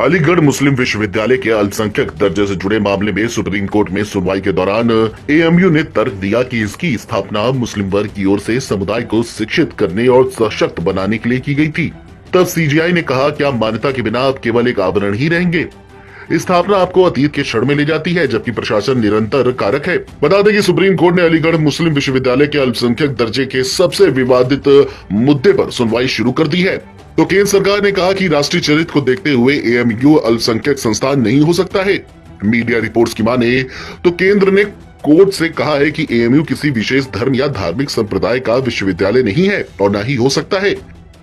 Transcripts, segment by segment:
अलीगढ़ मुस्लिम विश्वविद्यालय के अल्पसंख्यक दर्जे से जुड़े मामले में सुप्रीम कोर्ट में सुनवाई के दौरान एएमयू ने तर्क दिया कि इसकी स्थापना मुस्लिम वर्ग की ओर से समुदाय को शिक्षित करने और सशक्त बनाने के लिए की गई थी। तब सीजीआई ने कहा, क्या मान्यता के बिना आप केवल एक आवरण ही रहेंगे? स्थापना आपको अतीत के क्षण में ले जाती है, जबकि प्रशासन निरंतर कारक है। बता दें कि सुप्रीम कोर्ट ने अलीगढ़ मुस्लिम विश्वविद्यालय के अल्पसंख्यक दर्जे के सबसे विवादित मुद्दे पर सुनवाई शुरू कर दी है। तो केंद्र सरकार ने कहा कि राष्ट्रीय चरित्र को देखते हुए एएमयू अल्पसंख्यक संस्थान नहीं हो सकता है। मीडिया रिपोर्ट्स की माने तो केंद्र ने कोर्ट से कहा है कि एएमयू किसी विशेष धर्म या धार्मिक संप्रदाय का विश्वविद्यालय नहीं है और न ही हो सकता है,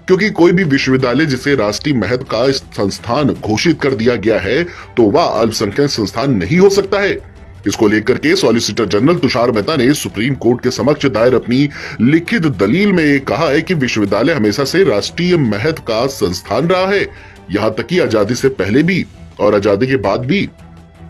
क्योंकि कोई भी विश्वविद्यालय जिसे राष्ट्रीय महत्व का संस्थान घोषित कर दिया गया है तो वह अल्पसंख्यक संस्थान नहीं हो सकता है। इसको लेकर के सॉलिसिटर जनरल तुषार मेहता ने सुप्रीम कोर्ट के समक्ष दायर अपनी लिखित दलील में कहा है कि विश्वविद्यालय हमेशा से राष्ट्रीय महत्व का संस्थान रहा है, यहाँ तक कि आजादी से पहले भी और आजादी के बाद भी।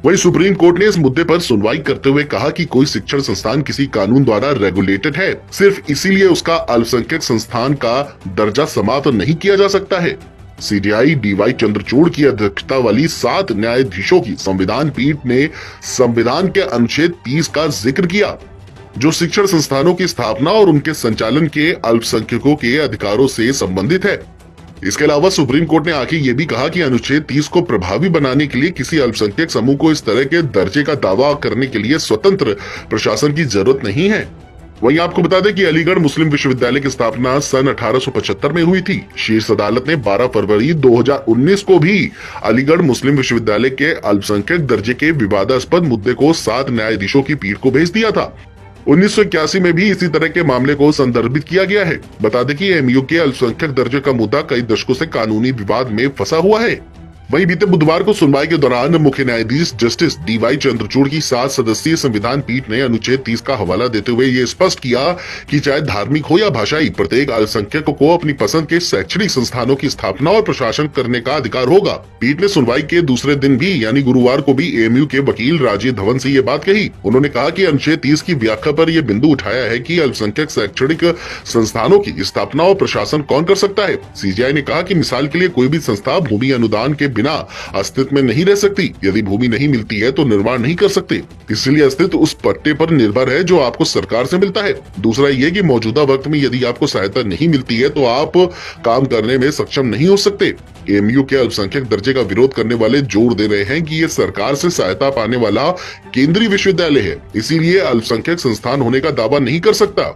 वहीं सुप्रीम कोर्ट ने इस मुद्दे पर सुनवाई करते हुए कहा कि कोई शिक्षण संस्थान किसी कानून द्वारा रेगुलेटेड है, सिर्फ इसीलिए उसका अल्पसंख्यक संस्थान का दर्जा समाप्त नहीं किया जा सकता है। सीजेआई डीवाई चंद्रचूड़ की अध्यक्षता वाली 7 न्यायाधीशों की संविधान पीठ ने संविधान के अनुच्छेद 30 का जिक्र किया, जो शिक्षण संस्थानों की स्थापना और उनके संचालन के अल्पसंख्यकों के अधिकारों से संबंधित है। इसके अलावा सुप्रीम कोर्ट ने आगे ये भी कहा कि अनुच्छेद 30 को प्रभावी बनाने के लिए किसी अल्पसंख्यक समूह को इस तरह के दर्जे का दावा करने के लिए स्वतंत्र प्रशासन की जरूरत नहीं है। वहीं आपको बता दें कि अलीगढ़ मुस्लिम विश्वविद्यालय की स्थापना सन 1875 में हुई थी। शीर्ष अदालत ने 12 फरवरी 2019 को भी अलीगढ़ मुस्लिम विश्वविद्यालय के अल्पसंख्यक दर्जे के विवादास्पद मुद्दे को 7 न्यायाधीशों की पीठ को भेज दिया था। 1981 में भी इसी तरह के मामले को संदर्भित किया गया है। बता दें कि एएमयू के अल्पसंख्यक दर्जे का मुद्दा कई दशकों से कानूनी विवाद में फंसा हुआ है। वहीं बीते बुधवार को सुनवाई के दौरान मुख्य न्यायाधीश जस्टिस डीवाई चंद्रचूड़ की 7 सदस्यीय संविधान पीठ ने अनुच्छेद 30 का हवाला देते हुए ये स्पष्ट किया कि चाहे धार्मिक हो या भाषाई, प्रत्येक अल्पसंख्यक को अपनी पसंद के शैक्षणिक संस्थानों की स्थापना और प्रशासन करने का अधिकार होगा। पीठ ने सुनवाई के दूसरे दिन भी यानी गुरुवार को भी एएमयू के वकील राजीव धवन से ये बात कही। उन्होंने कहा कि अनुच्छेद 30 की व्याख्या पर यह बिंदु उठाया है कि अल्पसंख्यक शैक्षणिक संस्थानों की स्थापना और प्रशासन कौन कर सकता है। सीजीआई ने कहा कि मिसाल के लिए कोई भी संस्था भूमि अनुदान के बिना अस्तित्व में नहीं रह सकती। यदि भूमि नहीं मिलती है तो निर्माण नहीं कर सकते, इसलिए अस्तित्व उस पट्टे पर निर्भर है जो आपको सरकार से मिलता है। दूसरा ये कि मौजूदा वक्त में यदि आपको सहायता नहीं मिलती है तो आप काम करने में सक्षम नहीं हो सकते। एएमयू के अल्पसंख्यक दर्जे का विरोध करने वाले जोर दे रहे हैं कि ये सरकार से सहायता पाने वाला केंद्रीय विश्वविद्यालय है, इसीलिए अल्पसंख्यक संस्थान होने का दावा नहीं कर सकता।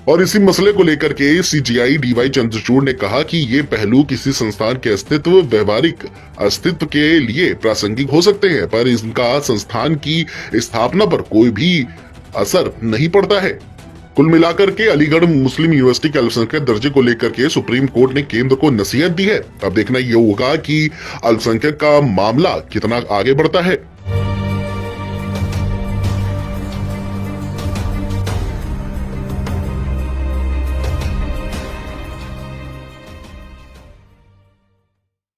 और इसी मसले को लेकर के सीजीआई डीवाई चंद्रचूड़ ने कहा कि ये पहलू किसी संस्थान के अस्तित्व, व्यवहारिक अस्तित्व के लिए प्रासंगिक हो सकते हैं, पर इनका संस्थान की स्थापना पर कोई भी असर नहीं पड़ता है। कुल मिलाकर के अलीगढ़ मुस्लिम यूनिवर्सिटी के अल्पसंख्यक दर्जे को लेकर के सुप्रीम कोर्ट ने केंद्र को नसीहत दी है। अब देखना ये होगा कि अल्पसंख्यक का मामला कितना आगे बढ़ता है।